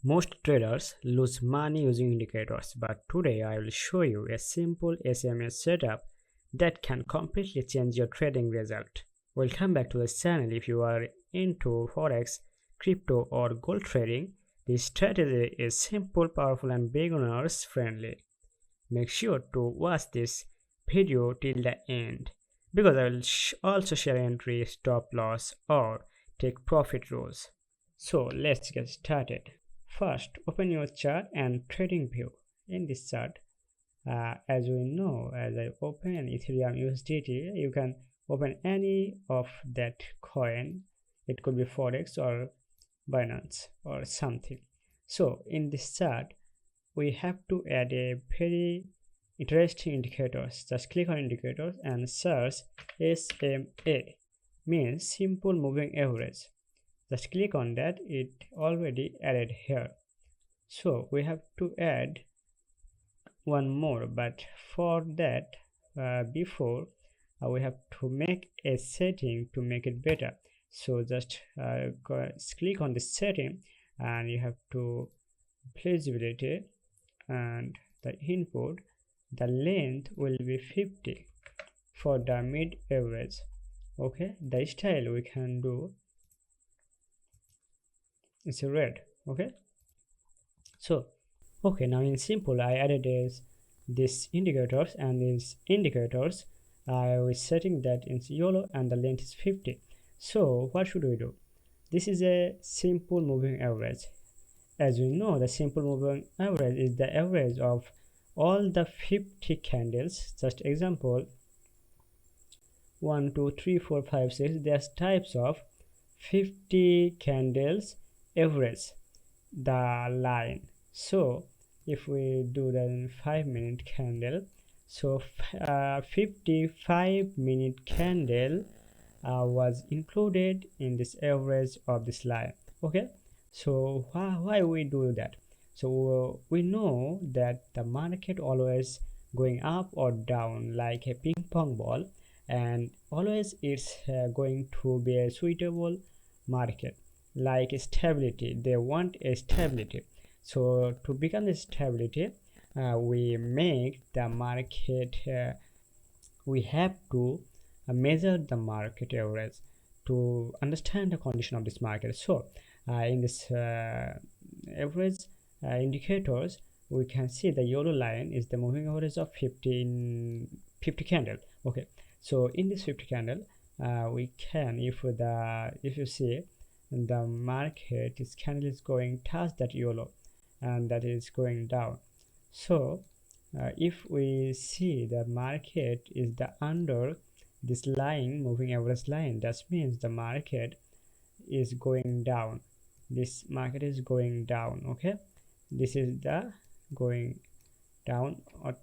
Most traders lose money using indicators, but today I will show you a simple SMA setup that can completely change your trading result. Welcome back to the channel. If you are into Forex, crypto or gold trading, this strategy is simple, powerful and beginners friendly. Make sure to watch this video till the end because I will also share entry, stop loss or take profit rules. So let's get started. First, open your chart and trading view. In this chart, as we know, as I open Ethereum USDT, you can open any of that coin. It could be Forex or Binance or something. So in this chart, we have to add a very interesting indicators. Just click on indicators and search SMA, means simple moving average. Just click on that, it already added here. So we have to add one more, but for that before we have to make a setting to make it better. So just click on the setting and you have to flexibility and the input, the length will be 50 for the mid average. Okay, the style we can do is red. Okay, so okay, now in simple I added this indicators, and these indicators I was setting that in yellow and the length is 50. So what should we do? This is a simple moving average. As we know, the simple moving average is the average of all the 50 candles. Just example 1 2 3 4 5 6, there's types of 50 candles average the line. So if we do the 5-minute candle, so 55-minute candle was included in this average of this line. Okay, so why we do that? So we know that the market always going up or down like a ping pong ball, and always it's going to be a suitable market, like stability. They want a stability. So to become the stability, we make the market, we have to measure the market average to understand the condition of this market. So in this average indicators, we can see the yellow line is the moving average of 50 candle. Okay, so in this 50 candle, we can, if you see the market, this candle is going past that yellow and that is going down. So if we see the market is the under this line, moving average line, that means the market is going down. This market is going down. Okay, this is the going down, or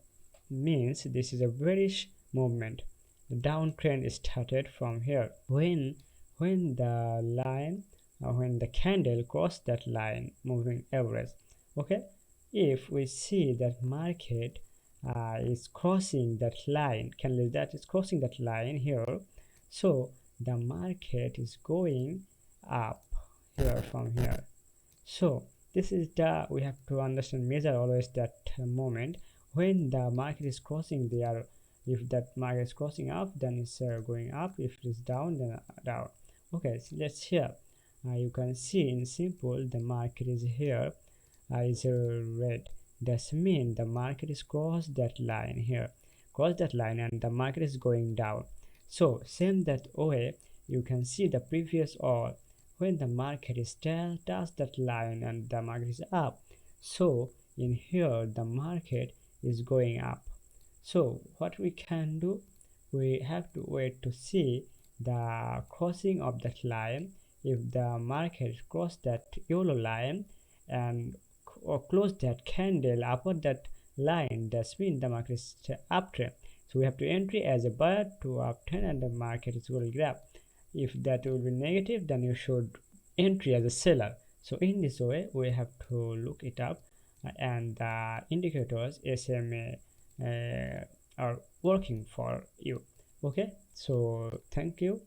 means this is a bearish movement. The downtrend started from here when the line when the candle crossed that line, moving average. Okay, if we see that market is crossing that line, candle that is crossing that line here, so the market is going up here from here. So this is the, we have to understand, measure always that moment when the market is crossing there. If that market is crossing up, then it's going up. If it is down, then down. Okay, so let's here you can see in simple the market is here, is red. That means the market is crossed that line here, cross that line, and the market is going down. So same that way, you can see the previous, or when the market is touch that line and the market is up. So in here the market is going up. So what we can do, we have to wait to see the crossing of that line. If the market cross that yellow line and or close that candle upon that line, that means the market is uptrend. So we have to entry as a buyer to uptrend, and the market is will grab. If that will be negative, then you should entry as a seller. So in this way we have to look it up, and the indicators SMA are working for you. Okay, so thank you.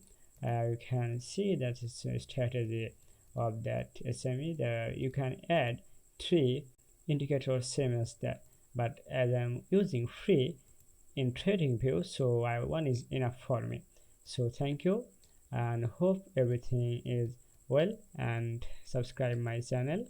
You can see that it's a strategy of that SME. There you can add three indicators same as that, but as I'm using free in TradingView, so one is enough for me. So thank you and hope everything is well, and subscribe my channel.